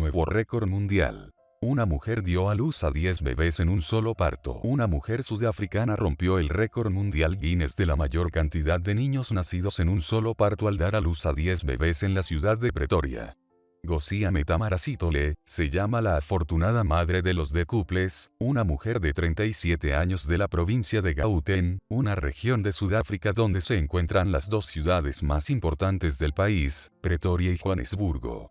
nuevo récord mundial. Una mujer dio a luz a 10 bebés en un solo parto. Una mujer sudafricana rompió el récord mundial Guinness de la mayor cantidad de niños nacidos en un solo parto al dar a luz a 10 bebés en la ciudad de Pretoria. Gosia Metamara Sithole, se llama la afortunada madre de los decuples, una mujer de 37 años de la provincia de Gauteng, una región de Sudáfrica donde se encuentran las dos ciudades más importantes del país, Pretoria y Johannesburgo.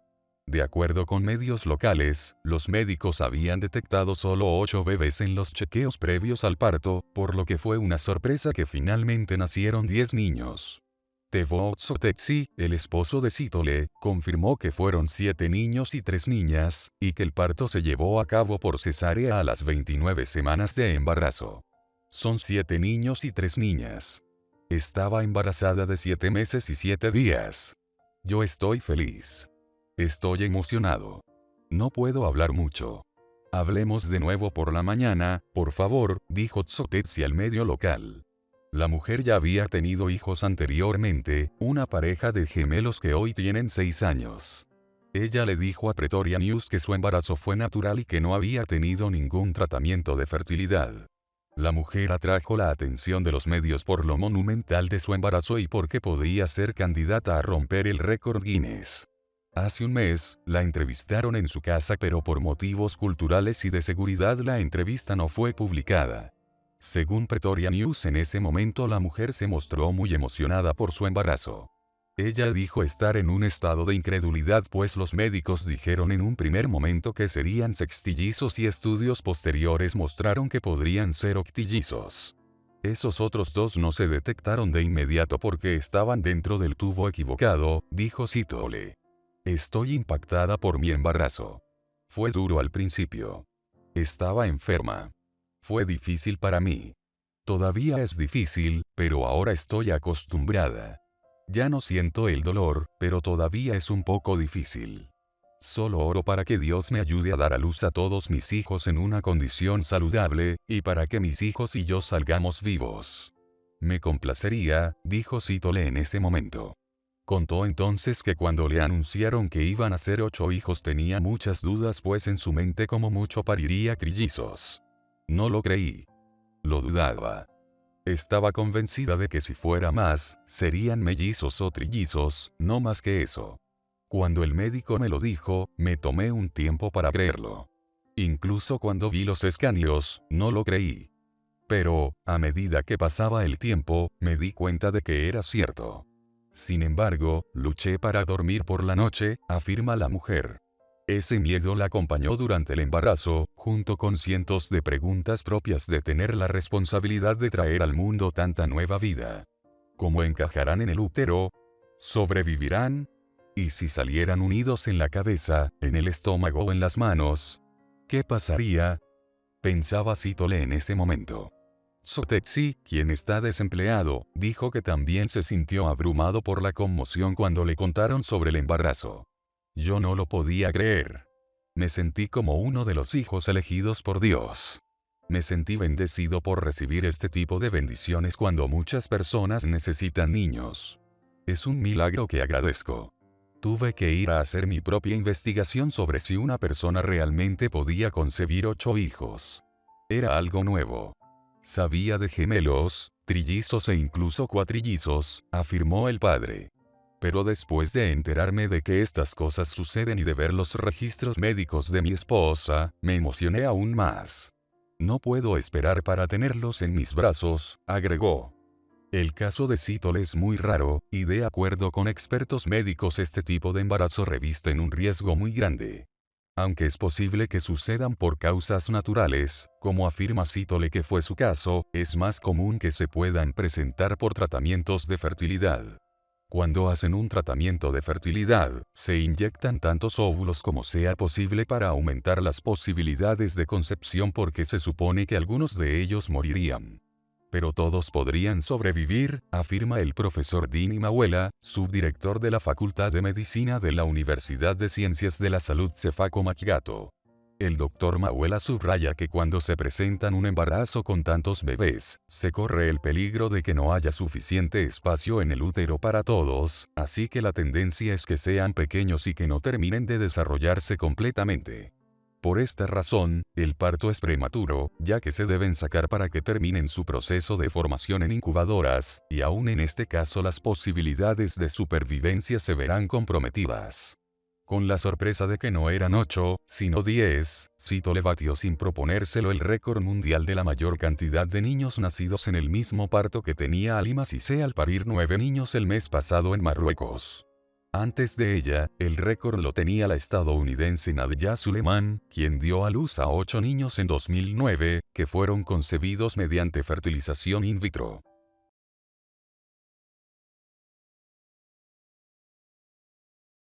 De acuerdo con medios locales, los médicos habían detectado solo 8 bebés en los chequeos previos al parto, por lo que fue una sorpresa que finalmente nacieron 10 niños. Teboho Tsotetsi, el esposo de Sithole, confirmó que fueron 7 niños y 3 niñas, y que el parto se llevó a cabo por cesárea a las 29 semanas de embarazo. Son 7 niños y 3 niñas. Estaba embarazada de 7 meses y 7 días. Yo estoy feliz. Estoy emocionado. No puedo hablar mucho. Hablemos de nuevo por la mañana, por favor, dijo Tsotetsi al medio local. La mujer ya había tenido hijos anteriormente, una pareja de gemelos que hoy tienen 6 años. Ella le dijo a Pretoria News que su embarazo fue natural y que no había tenido ningún tratamiento de fertilidad. La mujer atrajo la atención de los medios por lo monumental de su embarazo y porque podría ser candidata a romper el récord Guinness. Hace un mes, la entrevistaron en su casa pero por motivos culturales y de seguridad la entrevista no fue publicada. Según Pretoria News, en ese momento la mujer se mostró muy emocionada por su embarazo. Ella dijo estar en un estado de incredulidad pues los médicos dijeron en un primer momento que serían sextillizos y estudios posteriores mostraron que podrían ser octillizos. Esos otros dos no se detectaron de inmediato porque estaban dentro del tubo equivocado, dijo Sithole. Estoy impactada por mi embarazo. Fue duro al principio. Estaba enferma. Fue difícil para mí. Todavía es difícil, pero ahora estoy acostumbrada. Ya no siento el dolor, pero todavía es un poco difícil. Solo oro para que Dios me ayude a dar a luz a todos mis hijos en una condición saludable, y para que mis hijos y yo salgamos vivos. Me complacería, dijo Sithole en ese momento. Contó entonces que cuando le anunciaron que iban a ser 8 hijos tenía muchas dudas pues en su mente como mucho pariría trillizos. No lo creí. Lo dudaba. Estaba convencida de que si fuera más, serían mellizos o trillizos, no más que eso. Cuando el médico me lo dijo, me tomé un tiempo para creerlo. Incluso cuando vi los escaneos, no lo creí. Pero, a medida que pasaba el tiempo, me di cuenta de que era cierto. Sin embargo, luché para dormir por la noche, afirma la mujer. Ese miedo la acompañó durante el embarazo, junto con cientos de preguntas propias de tener la responsabilidad de traer al mundo tanta nueva vida. ¿Cómo encajarán en el útero? ¿Sobrevivirán? ¿Y si salieran unidos en la cabeza, en el estómago o en las manos? ¿Qué pasaría? Pensaba Sithole en ese momento. Tsotetsi, quien está desempleado, dijo que también se sintió abrumado por la conmoción cuando le contaron sobre el embarazo. Yo no lo podía creer. Me sentí como uno de los hijos elegidos por Dios. Me sentí bendecido por recibir este tipo de bendiciones cuando muchas personas necesitan niños. Es un milagro que agradezco. Tuve que ir a hacer mi propia investigación sobre si una persona realmente podía concebir 8 hijos. Era algo nuevo. Sabía de gemelos, trillizos e incluso cuatrillizos, afirmó el padre. Pero después de enterarme de que estas cosas suceden y de ver los registros médicos de mi esposa, me emocioné aún más. No puedo esperar para tenerlos en mis brazos, agregó. El caso de Sithole es muy raro, y de acuerdo con expertos médicos este tipo de embarazo reviste en un riesgo muy grande. Aunque es posible que sucedan por causas naturales, como afirma Sithole que fue su caso, es más común que se puedan presentar por tratamientos de fertilidad. Cuando hacen un tratamiento de fertilidad, se inyectan tantos óvulos como sea posible para aumentar las posibilidades de concepción porque se supone que algunos de ellos morirían. Pero todos podrían sobrevivir, afirma el profesor Dini Mawela, subdirector de la Facultad de Medicina de la Universidad de Ciencias de la Salud Sefako Makgato. El doctor Mauela subraya que cuando se presentan un embarazo con tantos bebés, se corre el peligro de que no haya suficiente espacio en el útero para todos, así que la tendencia es que sean pequeños y que no terminen de desarrollarse completamente. Por esta razón, el parto es prematuro, ya que se deben sacar para que terminen su proceso de formación en incubadoras, y aún en este caso las posibilidades de supervivencia se verán comprometidas. Con la sorpresa de que no eran 8, sino 10, Sito batió sin proponérselo el récord mundial de la mayor cantidad de niños nacidos en el mismo parto que tenía Halima Cissé al parir 9 niños el mes pasado en Marruecos. Antes de ella, el récord lo tenía la estadounidense Nadia Suleiman, quien dio a luz a 8 niños en 2009, que fueron concebidos mediante fertilización in vitro.